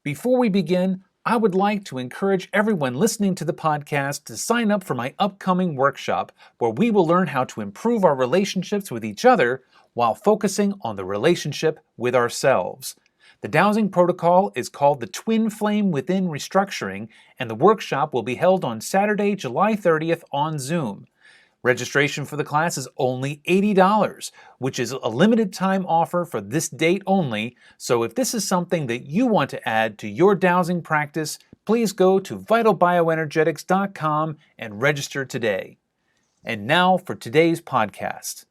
Before we begin, I would like to encourage everyone listening to the podcast to sign up for my upcoming workshop, where we will learn how to improve our relationships with each other while focusing on the relationship with ourselves. The dowsing protocol is called the Twin Flame Within Restructuring, and the workshop will be held on Saturday, July 30th on Zoom. Registration for the class is only $80, which is a limited time offer for this date only, so if this is something that you want to add to your dowsing practice, please go to vitalbioenergetics.com and register today. And now for today's podcast.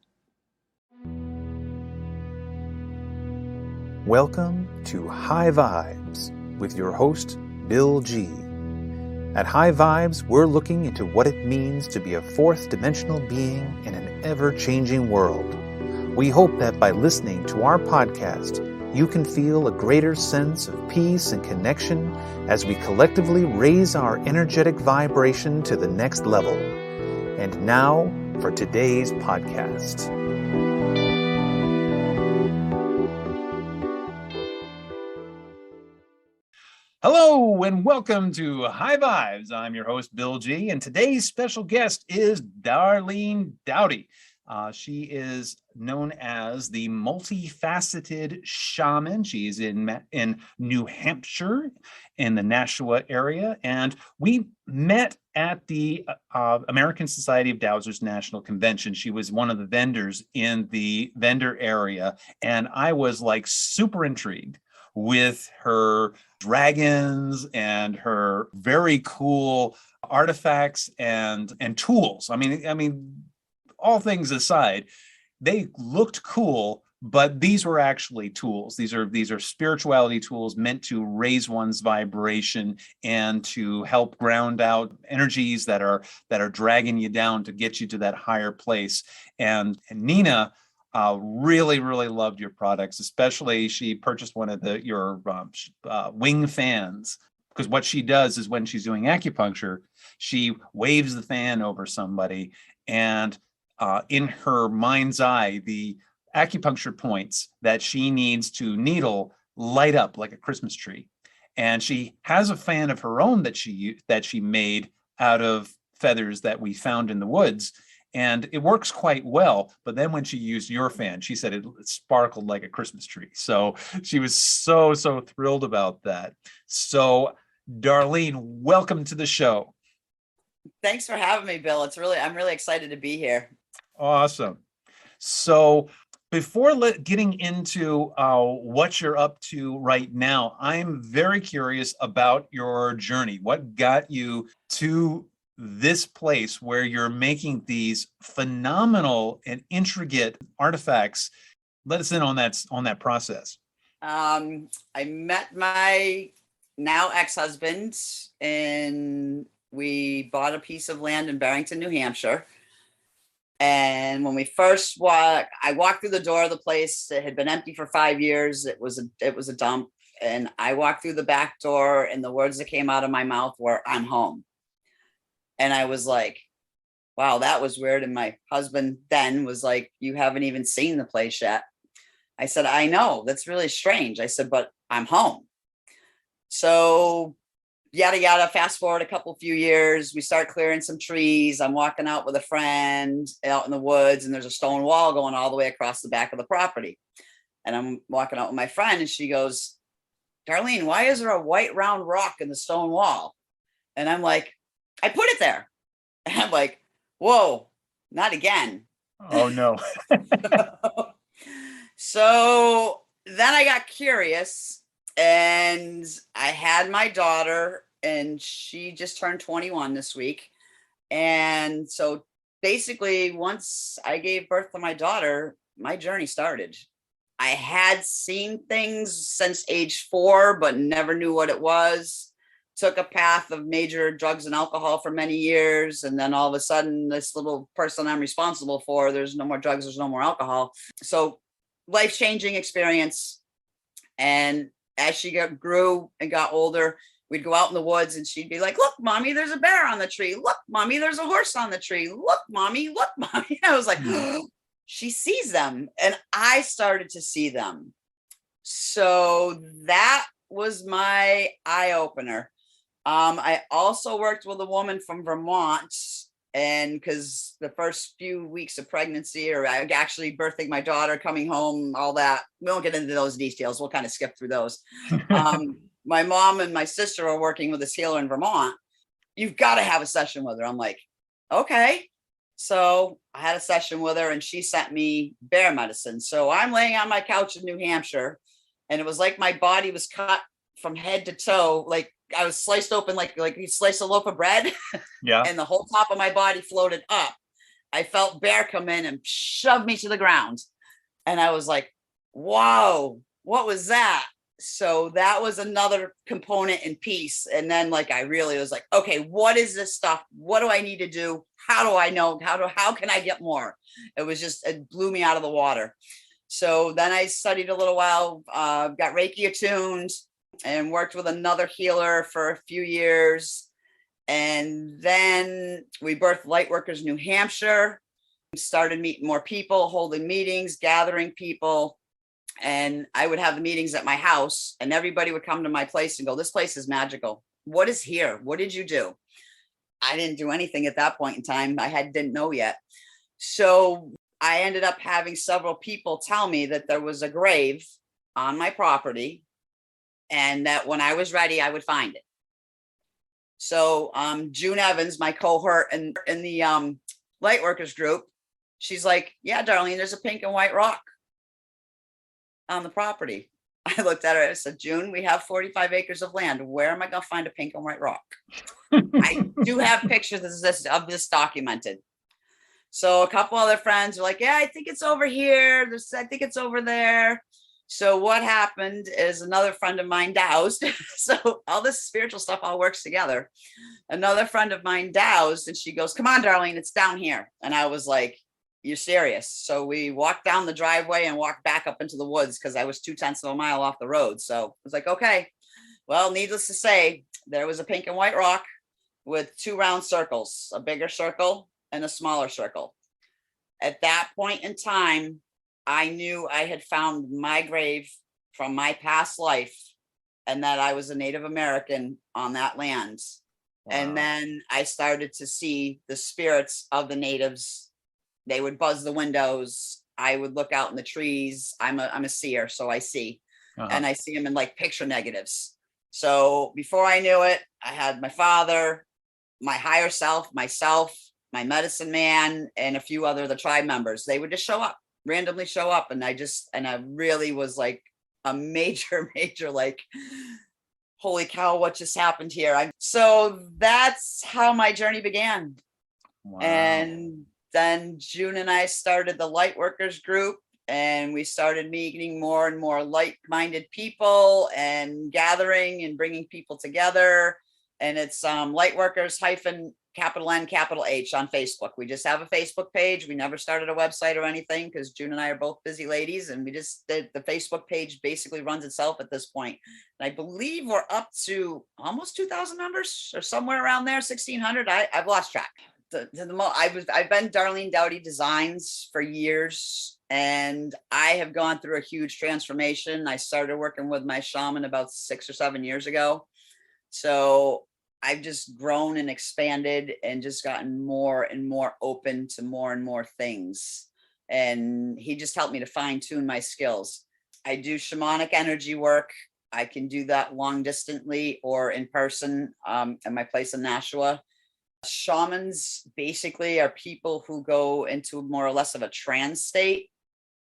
Welcome to High Vibes with your host, Bill G. At High Vibes, we're looking into what it means to be a fourth dimensional being in an ever-changing world. We hope that by listening to our podcast, you can feel a greater sense of peace and connection as we collectively raise our energetic vibration to the next level. And now for today's podcast. Hello and welcome to High Vibes. I'm your host, Bill G, and today's special guest is Darlene Doughty. She is known as the Multifaceted Shaman. She's in New Hampshire in the Nashua area, and we met at the American Society of Dowsers National Convention. She was one of the vendors in the vendor area, and I was like super intrigued with her dragons and her very cool artifacts and tools. I mean, all things aside, they looked cool, but these were actually tools. These are spirituality tools meant to raise one's vibration and to help ground out energies that are dragging you down to get you to that higher place. And Nina really loved your products. Especially, she purchased one of your wing fans, because what she does is when she's doing acupuncture, she waves the fan over somebody, and in her mind's eye, the acupuncture points that she needs to needle light up like a Christmas tree. And she has a fan of her own that she made out of feathers that we found in the woods. And it works quite well. But then when she used your fan, she said it sparkled like a Christmas tree. So she was so thrilled about that. So Darlene, welcome to the show. Thanks for having me, Bill. I'm really excited to be here. Awesome. So before getting into what you're up to right now, I'm very curious about your journey. What got you to this place where you're making these phenomenal and intricate artifacts? Let us in on that process. I met my now ex-husband, and we bought a piece of land in Barrington, New Hampshire. And when we first I walked through the door of the place. It had been empty for 5 years. It was a dump. And I walked through the back door, and the words that came out of my mouth were, "I'm home." And I was like, wow, that was weird. And my husband then was like, "You haven't even seen the place yet." I said, "I know, that's really strange." I said, "But I'm home." So yada, yada, fast forward a few years, we start clearing some trees. I'm walking out with a friend out in the woods, and there's a stone wall going all the way across the back of the property. And I'm walking out with my friend, and she goes, "Darlene, why is there a white round rock in the stone wall?" And I'm like, "I put it there." And I'm like, "Whoa, not again." Oh, no. So then I got curious, and I had my daughter, and she just turned 21 this week. And so basically, once I gave birth to my daughter, my journey started. I had seen things since age 4, but never knew what it was. Took a path of major drugs and alcohol for many years. And then all of a sudden, this little person I'm responsible for, there's no more drugs, there's no more alcohol. So life-changing experience. And as she grew and got older, we'd go out in the woods, and she'd be like, "Look, Mommy, there's a bear on the tree. Look, Mommy, there's a horse on the tree. Look, Mommy, look, Mommy." I was like, she sees them. And I started to see them. So that was my eye opener. I also worked with a woman from Vermont, and because the first few weeks of pregnancy, or actually birthing my daughter, coming home, all that, we won't get into those details. We'll kind of skip through those. My mom and my sister are working with this healer in Vermont. You've got to have a session with her. I'm like, okay. So I had a session with her and she sent me bear medicine. So I'm laying on my couch in New Hampshire, and it was like my body was cut from head to toe. Like I was sliced open, like you slice a loaf of bread. Yeah. And the whole top of my body floated up. I felt bear come in and shove me to the ground. And I was like, wow, what was that? So that was another component and piece. And then like, I really was like, okay, what is this stuff? What do I need to do? How do I know? How can I get more? It blew me out of the water. So then I studied a little while, got Reiki attuned, and worked with another healer for a few years. And then we birthed Lightworkers New Hampshire, started meeting more people, holding meetings, gathering people. And I would have the meetings at my house, and everybody would come to my place and go, this place is magical. What is here? What did you do? I didn't do anything at that point in time. Didn't know yet. So I ended up having several people tell me that there was a grave on my property, and that when I was ready, I would find it. So June Evans, my cohort in the Lightworkers group, she's like, yeah, Darlene, there's a pink and white rock on the property. I looked at her and I said, June, we have 45 acres of land. Where am I going to find a pink and white rock? I do have pictures of this documented. So a couple other friends were like, yeah, I think it's over here. I think it's over there. So what happened is another friend of mine dowsed. So all this spiritual stuff all works together. Another friend of mine dowsed, and she goes, come on, Darlene, it's down here. And I was like, you're serious? So we walked down the driveway and walked back up into the woods because I was 0.2 of a mile off the road. So I was like, okay, well, needless to say, there was a pink and white rock with 2 round circles, a bigger circle and a smaller circle. At that point in time, I knew I had found my grave from my past life, and that I was a Native American on that land. Wow. And then I started to see the spirits of the natives. They would buzz the windows. I would look out in the trees. I'm a seer, so I see. And I see them in like picture negatives. So before I knew it, I had my father, my higher self, myself, my medicine man, and a few other the tribe members. They would just show up, randomly show up. And I really was like a major, like, holy cow, what just happened here? So that's how my journey began. Wow. And then June and I started the Lightworkers group, and we started meeting more and more like-minded people and gathering and bringing people together. And it's Lightworkers -N H on Facebook. We just have a Facebook page. We never started a website or anything because June and I are both busy ladies, and we just did the Facebook page basically runs itself at this point. And I believe we're up to almost 2,000 members or somewhere around there, 1,600. I've lost track. I've been Darlene Doughty Designs for years, and I have gone through a huge transformation. I started working with my shaman about 6 or 7 years ago. So I've just grown and expanded and just gotten more and more open to more and more things. And he just helped me to fine tune my skills. I do shamanic energy work. I can do that long distantly or in person at my place in Nashua. Shamans basically are people who go into more or less of a trance state,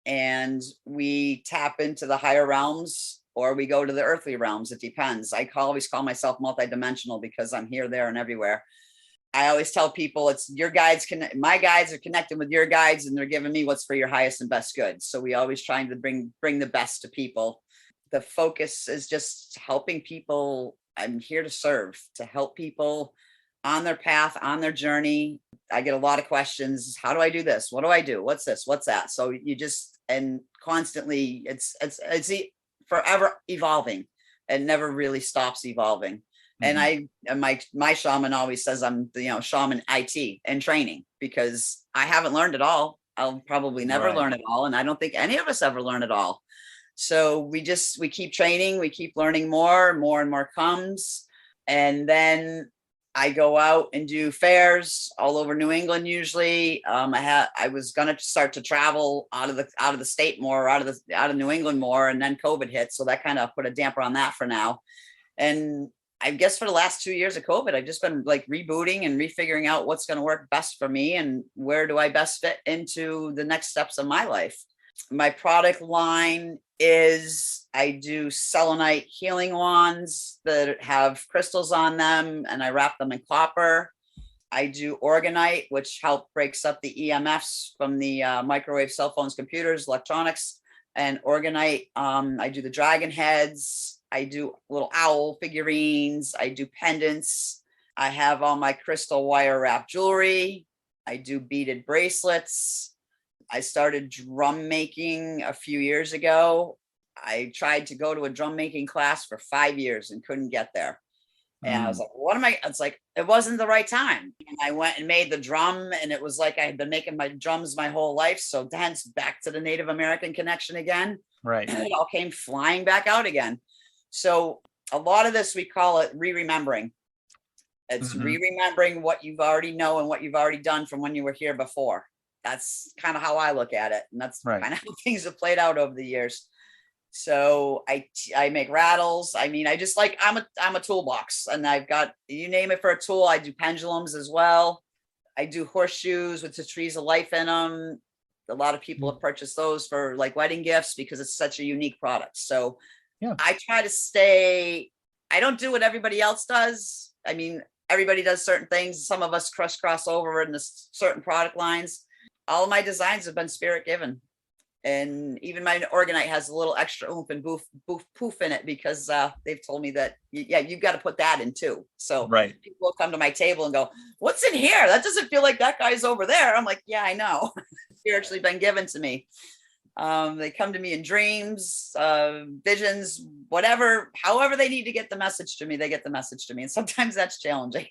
and we tap into the higher realms or we go to the earthly realms. It depends. I always call myself multidimensional because I'm here, there, and everywhere. I always tell people it's your guides. My guides are connected with your guides, and they're giving me what's for your highest and best good. So we always trying to bring the best to people. The focus is just helping people. I'm here to serve, to help people on their path, on their journey. I get a lot of questions. How do I do this? What do I do? What's this? What's that? So you just, and constantly it's forever evolving and never really stops evolving. Mm-hmm. And my shaman always says I'm the, shaman IT and training, because I haven't learned it all. I'll probably never learn it all. And I don't think any of us ever learn it all. So we keep training, we keep learning more and more comes. And then I go out and do fairs all over New England. Usually, I was gonna start to travel out of the state more, out of New England more, and then COVID hit, so that kind of put a damper on that for now. And I guess for the last 2 years of COVID, I've just been like rebooting and refiguring out what's going to work best for me and where do I best fit into the next steps of my life. My product line is I do selenite healing wands that have crystals on them, and I wrap them in copper. I do orgonite, which breaks up the EMFs from the microwave, cell phones, computers, electronics, and orgonite. I do the dragon heads. I do little owl figurines. I do pendants. I have all my crystal wire wrap jewelry. I do beaded bracelets. I started drum making a few years ago. I tried to go to a drum making class for 5 years and couldn't get there. And I was like, what am I? It's like, it wasn't the right time. And I went and made the drum, and it was like I had been making my drums my whole life. So hence back to the Native American connection again. Right. And it all came flying back out again. So a lot of this, we call it re-remembering. It's re-remembering what you've already know and what you've already done from when you were here before. That's kind of how I look at it. And that's kind of how things have played out over the years. So I make rattles. I mean, I'm a toolbox, and I've got, you name it for a tool. I do pendulums as well. I do horseshoes with the trees of life in them. A lot of people have purchased those for like wedding gifts because it's such a unique product. So I try to I don't do what everybody else does. I mean, everybody does certain things. Some of us cross over in the certain product lines. All of my designs have been spirit given. And even my orgonite has a little extra oomph and poof in it because they've told me that, you've got to put that in too. So people will come to my table and go, what's in here? That doesn't feel like that guy's over there. I'm like, yeah, I know. It's spiritually been given to me. They come to me in dreams, visions, whatever, however they need to get the message to me, they get the message to me. And sometimes that's challenging.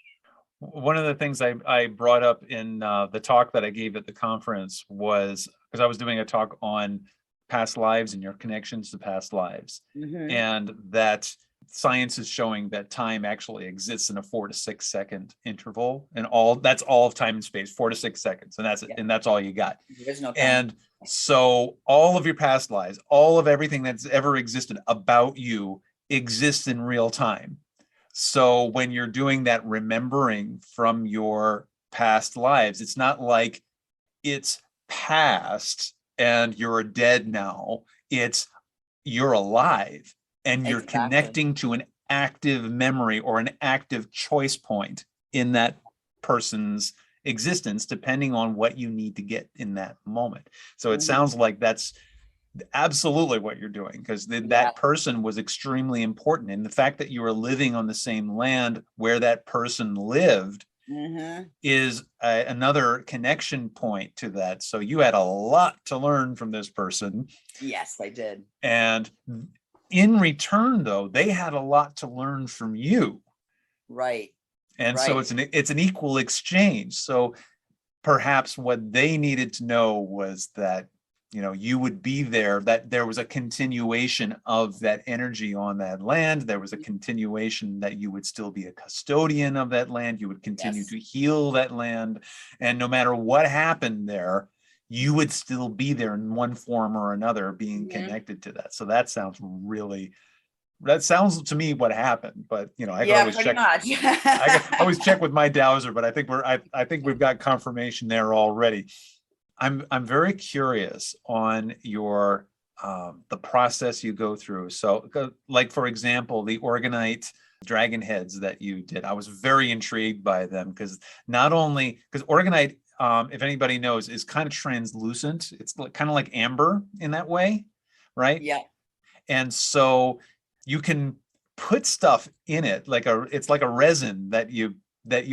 One of the things I brought up in the talk that I gave at the conference was, because I was doing a talk on past lives and your connections to past lives, and that science is showing that time actually exists in a 4 to 6 second interval, and that's all of time and space, 4 to 6 seconds, and that's it, and that's all you got. There's no time. And so all of your past lives, all of everything that's ever existed about you exists in real time. So when you're doing that remembering from your past lives, it's not like it's past and you're dead now. It's you're alive and you're connecting to an active memory or an active choice point in that person's existence, depending on what you need to get in that moment. So it sounds like that's absolutely what you're doing, because that person was extremely important, and the fact that you are living on the same land where that person lived is another connection point to that. So you had a lot to learn from this person. Yes, I did. And in return, though, they had a lot to learn from you. Right. And so it's an equal exchange. So perhaps what they needed to know was that, you would be there, that there was a continuation of that energy on that land. There was a continuation that you would still be a custodian of that land. You would continue to heal that land. And no matter what happened there, you would still be there in one form or another, being connected to that. So that sounds to me what happened, but I can always check. I can always check with my dowser, but I think we've got confirmation there already. I'm very curious on your the process you go through. So, like for example, the orgonite dragon heads that you did, I was very intrigued by them because orgonite, if anybody knows, is kind of translucent. It's kind of like amber in that way, right? Yeah. And so you can put stuff in it, it's like a resin that you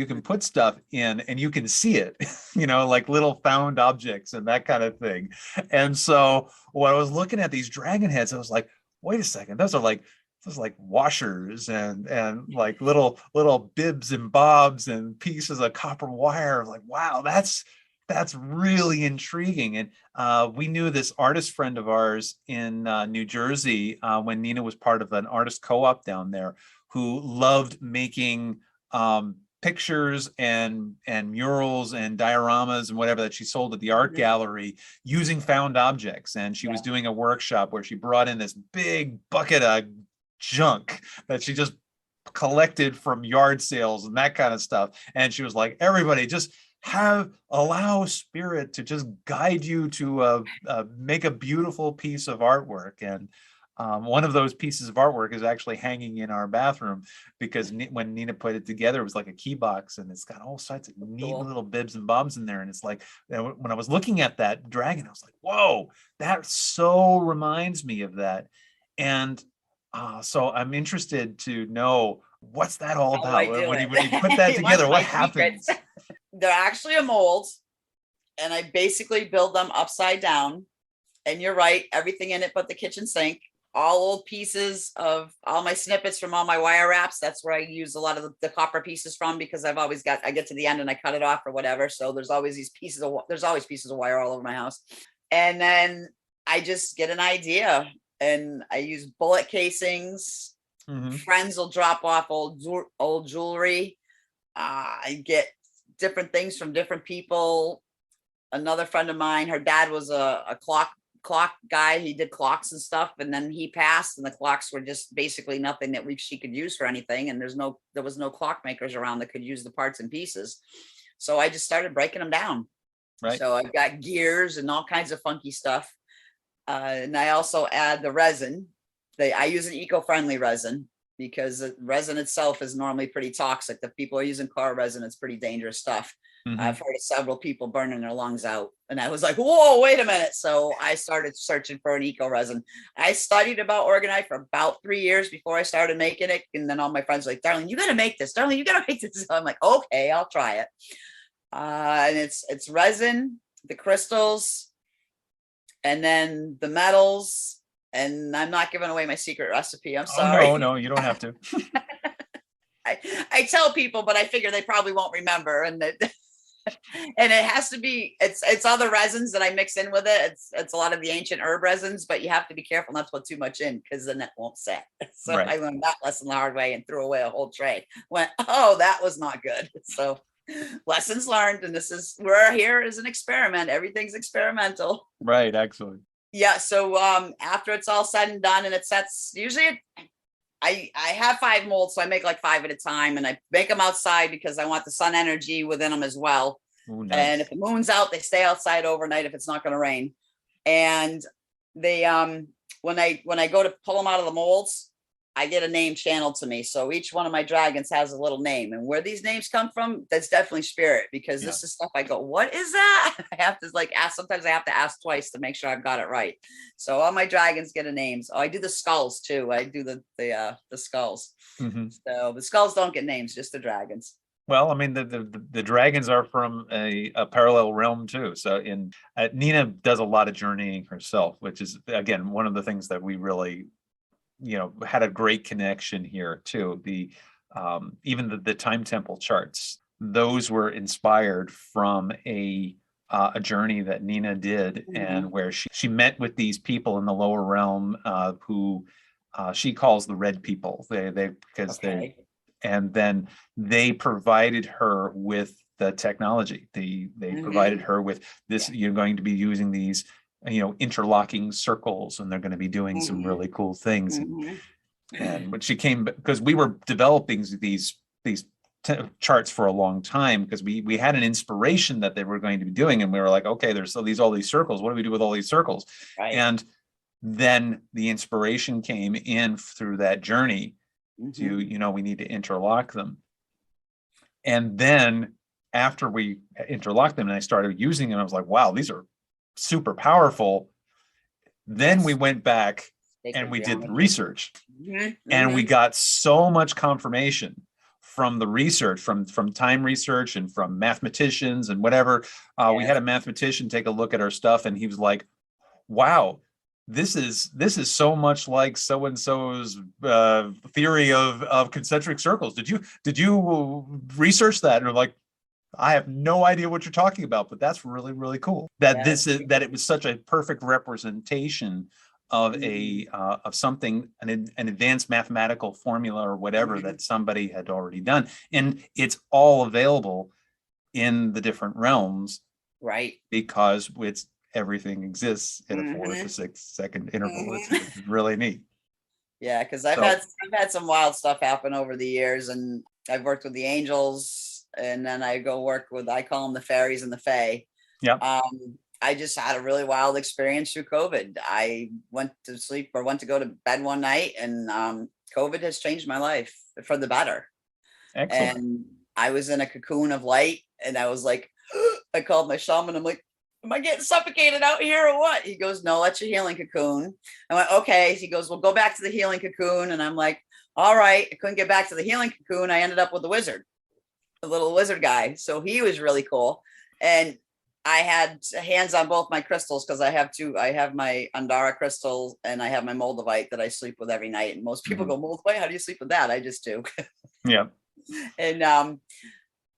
can put stuff in and you can see it, like little found objects and that kind of thing. And so when I was looking at these dragon heads, I was like, wait a second, those are like washers and like little bibs and bobs and pieces of copper wire. Like, wow, that's That's really intriguing. And we knew this artist friend of ours in New Jersey when Nina was part of an artist co-op down there, who loved making pictures and murals and dioramas and whatever that she sold at the art gallery using found objects. And she was doing a workshop where she brought in this big bucket of junk that she just collected from yard sales and that kind of stuff. And she was like, everybody just allow spirit to just guide you to make a beautiful piece of artwork. And one of those pieces of artwork is actually hanging in our bathroom, because when Nina put it together, it was like a key box, and it's got all sorts of neat little bibs and bobs in there. And it's like, when I was looking at that dragon, I was like, whoa, that so reminds me of that. And so I'm interested to know, what's that all about? When you put that together, what happens? They're actually a mold, and I basically build them upside down. And you're right, everything in it but the kitchen sink, all old pieces of all my snippets from all my wire wraps. That's where I use a lot of the copper pieces from, because I get to the end and I cut it off or whatever. So there's always pieces of wire all over my house. And then I just get an idea, and I use bullet casings. Friends will drop off old jewelry. I get different things from different people. Another friend of mine, her dad was a clock guy. He did clocks and stuff, and then he passed, and the clocks were just basically nothing that she could use for anything. And there was no clockmakers around that could use the parts and pieces. So I just started breaking them down. Right. So I've got gears and all kinds of funky stuff. And I also add the resin. I use an eco-friendly resin, because the resin itself is normally pretty toxic. If people are using car resin, it's pretty dangerous stuff. I've heard of several people burning their lungs out. And I was like, whoa, wait a minute. So I started searching for an eco resin. I studied about orgonite for about 3 years before I started making it. And then all my friends were like, Darlene, you got to make this. Darlene, you got to make this. So I'm like, okay, I'll try it. And it's resin, the crystals, and then the metals. And I'm not giving away my secret recipe. I'm sorry. Oh, no, you don't have to. I tell people, but I figure they probably won't remember. And and it has to be, it's other resins that I mix in with it. It's a lot of the ancient herb resins, but you have to be careful not to put too much in, because then it won't set. So I learned that lesson the hard way and threw away a whole tray. Went, oh, that was not good. So lessons learned. And we're here as an experiment. Everything's experimental. Right. Excellent. Yeah. So after it's all said and done, and it sets, usually I have 5 molds, so I make like 5 at a time, and I make them outside because I want the sun energy within them as well. Ooh, nice. And if the moon's out, they stay outside overnight if it's not going to rain. And they when I go to pull them out of the molds, I get a name channeled to me. So each one of my dragons has a little name, and where these names come from, that's definitely spirit, because this is stuff I go, what is that? I have to ask. Sometimes I have to ask twice to make sure I've got it right. So all my dragons get a name. So I do the skulls too. I do the skulls. So the skulls don't get names, just the dragons. Well, I mean, the dragons are from a parallel realm too. So Nina does a lot of journeying herself, which is, again, one of the things that we really, had a great connection here too. Even the time temple charts, those were inspired from a journey that Nina did, and where she met with these people in the lower realm who she calls the red people. And then they provided her with the technology. They provided her with this. You're going to be using these interlocking circles, and they're going to be doing some really cool things. And when she came, because we were developing these charts for a long time, because we had an inspiration that they were going to be doing, and we were like, okay, there's all these circles. What do we do with all these circles? Right. And then the inspiration came in through that journey to, we need to interlock them. And then after we interlocked them and I started using them, I was like, wow, these are super powerful. Then we went back and we did the research, and we got so much confirmation from the research, from time research and from mathematicians and whatever. We had a mathematician take a look at our stuff, and he was like, wow, this is so much like so-and-so's theory of concentric circles. Did you research that? And we're like, I have no idea what you're talking about, but that's really, really cool. That that it was such a perfect representation of of something, an advanced mathematical formula or whatever that somebody had already done, and it's all available in the different realms, right? Because everything exists in a 4 to 6 second interval. It's really neat. Yeah, because I've had some wild stuff happen over the years, and I've worked with the angels, and then I go work with, I call them the fairies and the fae. Yeah. I just had a really wild experience through COVID. I went to sleep or went to go to bed one night, and COVID has changed my life for the better. Excellent. And I was in a cocoon of light, and I was like, I called my shaman. I'm like, am I getting suffocated out here or what? He goes, no, that's your healing cocoon. I went, okay. He goes, well, go back to the healing cocoon. And I'm like, all right. I couldn't get back to the healing cocoon. I ended up with the wizard, the little wizard guy. So he was really cool. And I had hands on both my crystals, because I have my Andara crystal and I have my Moldavite that I sleep with every night. And most people go, Moldavite, how do you sleep with that? I just do. Yeah. And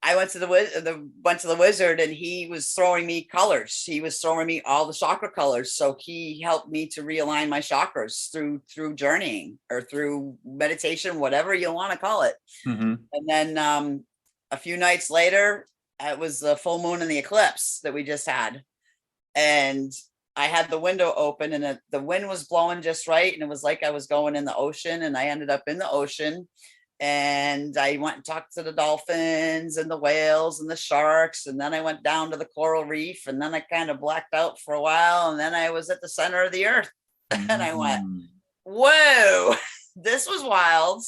I went to the wizard, and he was throwing me colors. He was throwing me all the chakra colors. So he helped me to realign my chakras through journeying or through meditation, whatever you want to call it. And then a few nights later, it was the full moon and the eclipse that we just had. And I had the window open, and the wind was blowing just right. And it was like I was going in the ocean, and I ended up in the ocean. And I went and talked to the dolphins and the whales and the sharks. And then I went down to the coral reef, and then I kind of blacked out for a while. And then I was at the center of the earth. And I went, whoa, this was wild.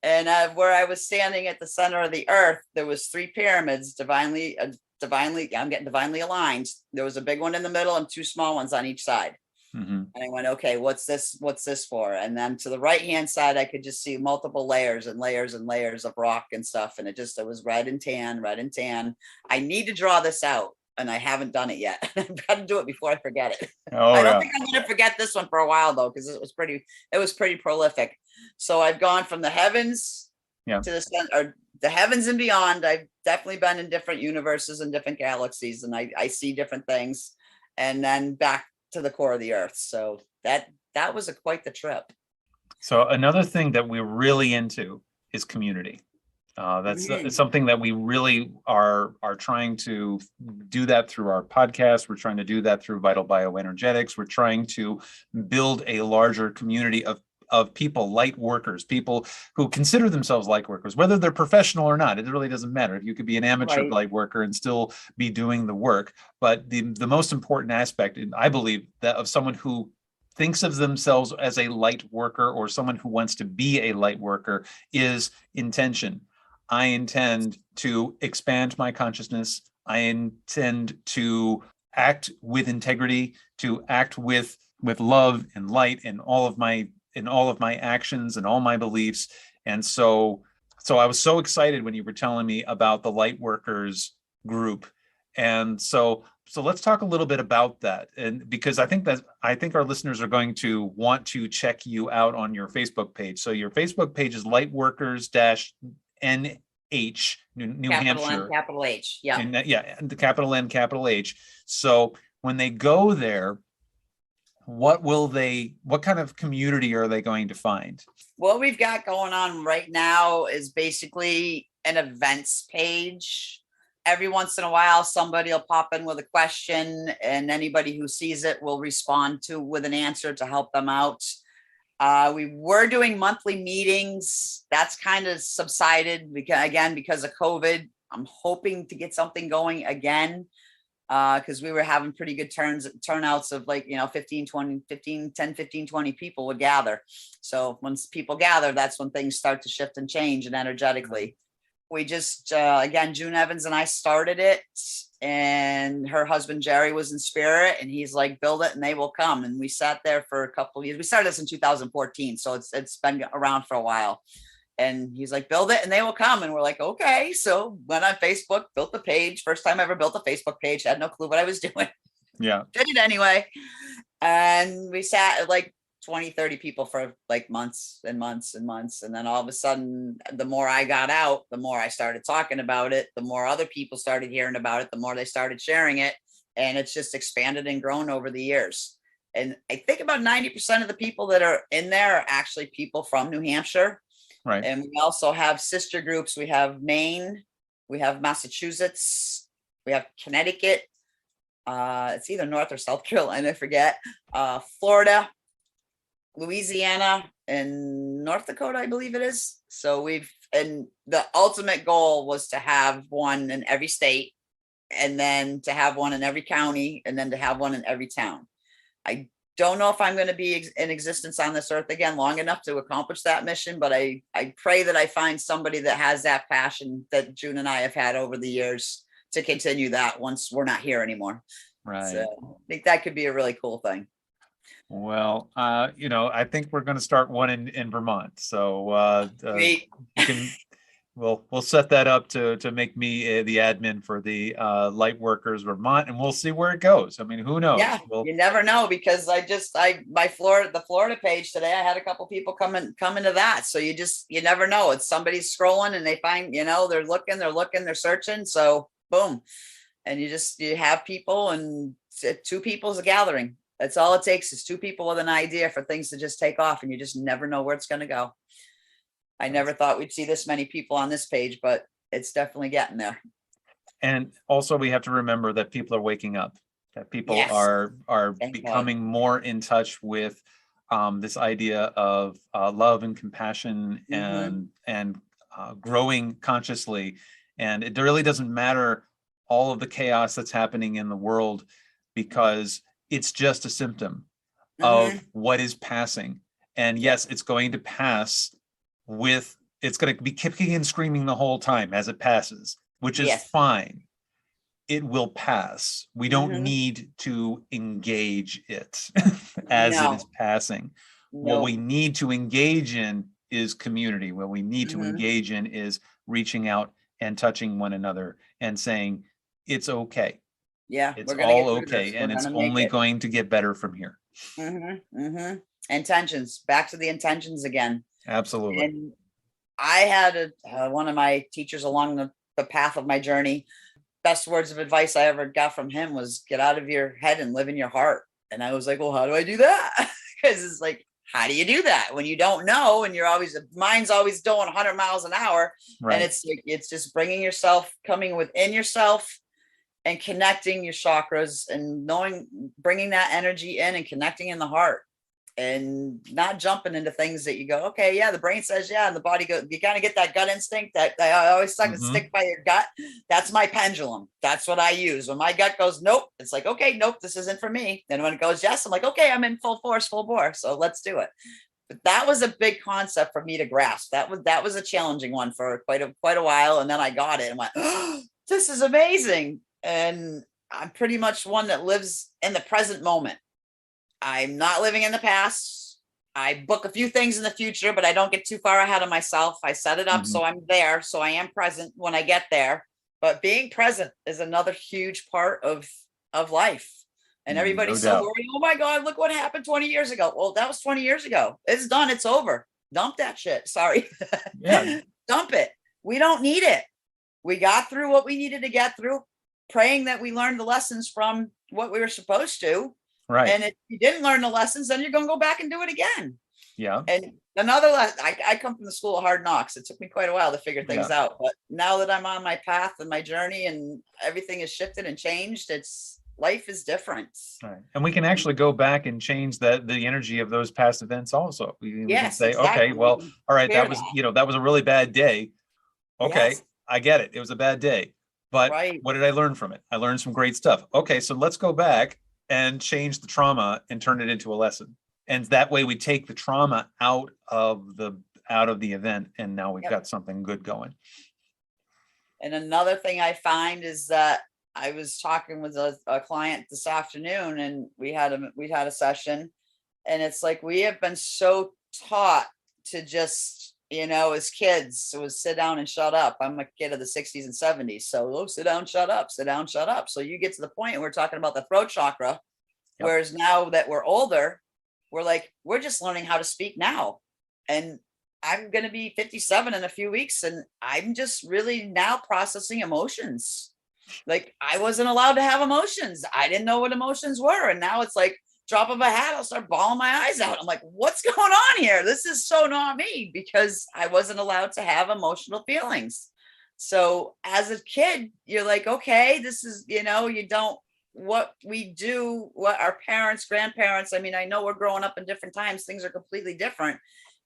And where I was standing at the center of the earth, there was 3 pyramids divinely, I'm getting divinely aligned. There was a big one in the middle and 2 small ones on each side. And I went, okay, what's this for? And then to the right-hand side, I could just see multiple layers and layers and layers of rock and stuff. And it was red and tan, red and tan. I need to draw this out, and I haven't done it yet. I've got to do it before I forget it. I don't think I'm going to forget this one for a while, though, because it was pretty prolific. So I've gone from the heavens to the heavens and beyond. I've definitely been in different universes and different galaxies, and I see different things, and then back to the core of the earth. So that was quite the trip. So another thing that we're really into is community. That's something that we really are trying to do that through our podcast. We're trying to do that through Vital Bioenergetics. We're trying to build a larger community of people, light workers, people who consider themselves light workers, whether they're professional or not. It really doesn't matter. You could be an amateur light worker and still be doing the work. But the most important aspect, I believe, that of someone who thinks of themselves as a light worker, or someone who wants to be a light worker, is intention. I intend to expand my consciousness. I intend to act with integrity, to act with love and light in all of my actions and all my beliefs. And so I was so excited when you were telling me about the light workers group. And so let's talk a little bit about that. And because I think our listeners are going to want to check you out on your Facebook page. So your Facebook page is Lightworkers-NH, New Hampshire. Capital H. Yeah. And the capital N, capital H. So when they go there, what kind of community are they going to find? What we've got going on right now is basically an events page. Every once in a while, somebody will pop in with a question, and anybody who sees it will respond with an answer to help them out. We were doing monthly meetings. That's kind of subsided because of COVID. I'm hoping to get something going again, because we were having pretty good turnouts of 10, 15, 20 people would gather. So once people gather, that's when things start to shift and change, and energetically. We just, again, June Evans and I started it, and her husband, Jerry, was in spirit, and he's like, build it and they will come. And we sat there for a couple of years. We started this in 2014. So it's been around for a while, and he's like, build it and they will come. And we're like, okay. So went on Facebook, built the page. First time I ever built a Facebook page. Had no clue what I was doing. Yeah. Did it anyway. And we sat 20, 30 people for like months and months and months. And then all of a sudden, the more I got out, the more I started talking about it, the more other people started hearing about it, the more they started sharing it. And it's just expanded and grown over the years. And I think about 90% of the people that are in there are actually people from New Hampshire. Right. And we also have sister groups. We have Maine, we have Massachusetts, we have Connecticut. It's either North or South Carolina, I forget. Florida, Louisiana, and North Dakota, I believe it is. So and the ultimate goal was to have one in every state, and then to have one in every county, and then to have one in every town. I don't know if I'm going to be in existence on this earth again long enough to accomplish that mission, but I pray that I find somebody that has that passion that June and I have had over the years to continue that once we're not here anymore. Right. So I think that could be a really cool thing. Well, I think we're going to start one in Vermont. So we'll set that up to make me the admin for the Light Workers Vermont, and we'll see where it goes. I mean, who knows? Yeah, you never know, because the Florida page today, I had a couple people come into that. So you never know. It's somebody's scrolling and they find, they're looking, they're searching. So boom. And you have people, and 2 people's a gathering. That's all it takes, is 2 people with an idea for things to just take off, and you just never know where it's going to go. I never thought we'd see this many people on this page, but it's definitely getting there. And also, we have to remember that people are waking up, that people are becoming more in touch with this idea of love and compassion, and growing consciously. And it really doesn't matter all of the chaos that's happening in the world, because it's just a symptom of what is passing. And yes, it's going to pass it's going to be kicking and screaming the whole time as it passes, which is fine. It will pass. We don't need to engage it as it is passing. What we need to engage in is community. What we need to engage in is reaching out and touching one another and saying, it's okay. Yeah, it's all okay. And it's only going to get better from here. Intentions, back to the intentions again. Absolutely. And I had one of my teachers along the path of my journey. Best words of advice I ever got from him was, get out of your head and live in your heart. And I was like, well, how do I do that? Because it's like, how do you do that when you don't know, and mind's always doing 100 miles an hour. Right. And it's just coming within yourself and connecting your chakras, and bringing that energy in and connecting in the heart, and not jumping into things that you go, okay, yeah, the brain says, yeah, and the body goes, you kind of get that gut instinct that I always stick by your gut. That's my pendulum. That's what I use. When my gut goes, nope, it's like, okay, nope, this isn't for me. Then when it goes, yes, I'm like, okay, I'm in full force, full bore. So let's do it. But that was a big concept for me to grasp. That was a challenging one for quite a while. And then I got it and went, oh, this is amazing. And I'm pretty much one that lives in the present moment. I'm not living in the past. I book a few things in the future, but I don't get too far ahead of myself. I set it up so I'm there, so I am present when I get there. But being present is another huge part of life. And everybody's so worried, oh my God, look what happened 20 years ago. Well, that was 20 years ago. It's done. It's over. Dump that shit. Sorry. Yeah. Dump it. We don't need it. We got through what we needed to get through, praying that we learned the lessons from what we were supposed to. Right. And if you didn't learn the lessons, then you're going to go back and do it again. Yeah. And another lesson, I come from the school of hard knocks. It took me quite a while to figure things out. But now that I'm on my path and my journey, and everything has shifted and changed, life is different. Right. And we can actually go back and change the energy of those past events also. We can say, okay, well, all right, that was a really bad day. Okay, I get it. It was a bad day. But what did I learn from it? I learned some great stuff. Okay, so let's go back and change the trauma and turn it into a lesson. And that way we take the trauma out of the event, and now we've got something good going. And another thing I find is that I was talking with a client this afternoon, and we had a session, and it's like, we have been so taught to just, as kids, it was sit down and shut up. I'm a kid of the 60s and 70s. So sit down, shut up, sit down, shut up. So you get to the point, and we're talking about the throat chakra, whereas now that we're older, we're like, we're just learning how to speak now. And I'm going to be 57 in a few weeks. And I'm just really now processing emotions. Like, I wasn't allowed to have emotions. I didn't know what emotions were. And now it's like, drop of a hat, I'll start bawling my eyes out. I'm like, what's going on here? This is so not me, because I wasn't allowed to have emotional feelings. So as a kid, you're like, okay, this is, you don't, what we do, what our parents, grandparents, I mean, I know we're growing up in different times, things are completely different,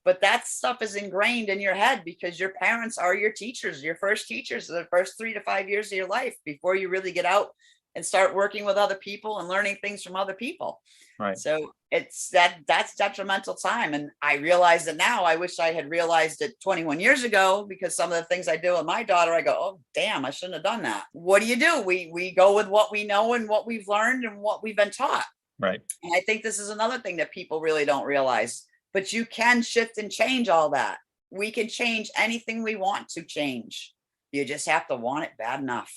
but that stuff is ingrained in your head because your parents are your teachers, your first teachers, the first 3 to 5 years of your life before you really get out and start working with other people and learning things from other people. Right. So that's detrimental time. And I realize it now. I wish I had realized it 21 years ago, because some of the things I do with my daughter, I go, oh, damn, I shouldn't have done that. What do? We go with what we know and what we've learned and what we've been taught. Right. And I think this is another thing that people really don't realize, but you can shift and change all that. We can change anything we want to change. You just have to want it bad enough.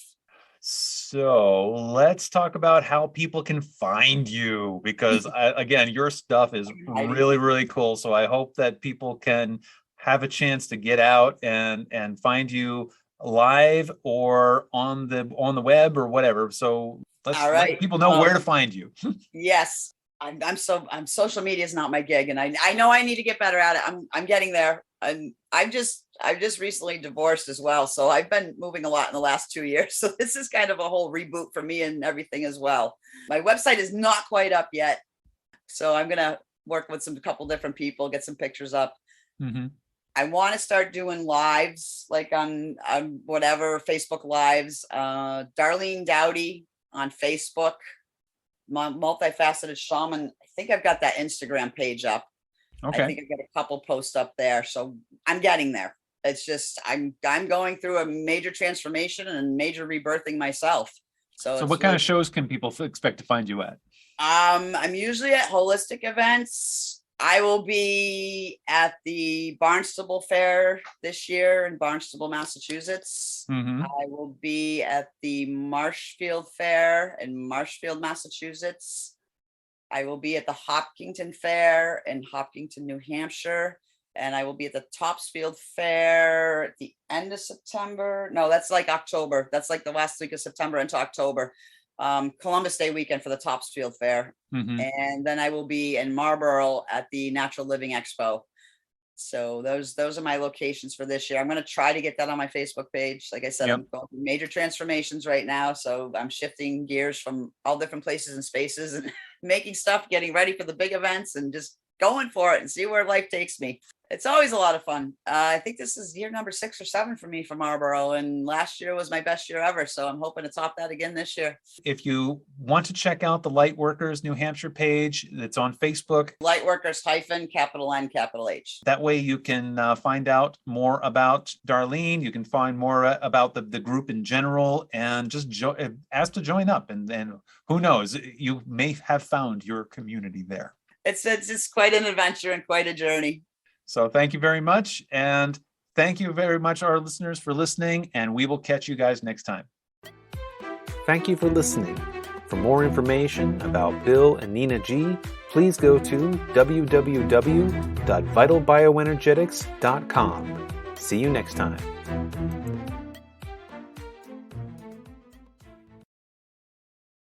So let's talk about how people can find you, because again, your stuff is really, really cool. So I hope that people can have a chance to get out and find you live or on the web or whatever. So let's let people know where to find you. Yes. I'm social media is not my gig, and I know I need to get better at it. I'm getting there. I've just recently divorced as well, so I've been moving a lot in the last 2 years. So this is kind of a whole reboot for me and everything as well. My website is not quite up yet, so I'm gonna work with a couple different people, get some pictures up. Mm-hmm. I want to start doing lives, like on whatever, Facebook lives. Darlene Doughty on Facebook. Multifaceted Shaman. I think I've got that Instagram page up. Okay. I think I've got a couple posts up there. So I'm getting there. It's just, I'm going through a major transformation and major rebirthing myself. So what kind of shows can people expect to find you at? I'm usually at holistic events. I will be at the Barnstable Fair this year in Barnstable, Massachusetts. Mm-hmm. I will be at the Marshfield Fair in Marshfield, Massachusetts. I will be at the Hopkinton Fair in Hopkinton, New Hampshire. And I will be at the Topsfield Fair at the end of September. No, that's like October. That's like the last week of September into October. Columbus Day weekend for the Topsfield Fair. Mm-hmm. And then I will be in Marlborough at the Natural Living Expo. So those are my locations for this year. I'm going to try to get that on my Facebook page. Like I said, I'm going through major transformations right now. So I'm shifting gears from all different places and spaces and making stuff, getting ready for the big events and just going for it and see where life takes me. It's always a lot of fun. I think this is year number 6 or 7 for me for Marlborough, and last year was my best year ever. So I'm hoping to top that again this year. If you want to check out the Lightworkers New Hampshire page, it's on Facebook. Lightworkers -N-H. That way you can find out more about Darlene. You can find more about the group in general, and just ask to join up. And then who knows, you may have found your community there. It's just quite an adventure and quite a journey. So thank you very much. And thank you very much, our listeners, for listening. And we will catch you guys next time. Thank you for listening. For more information about Bill and Nina G, please go to www.vitalbioenergetics.com. See you next time.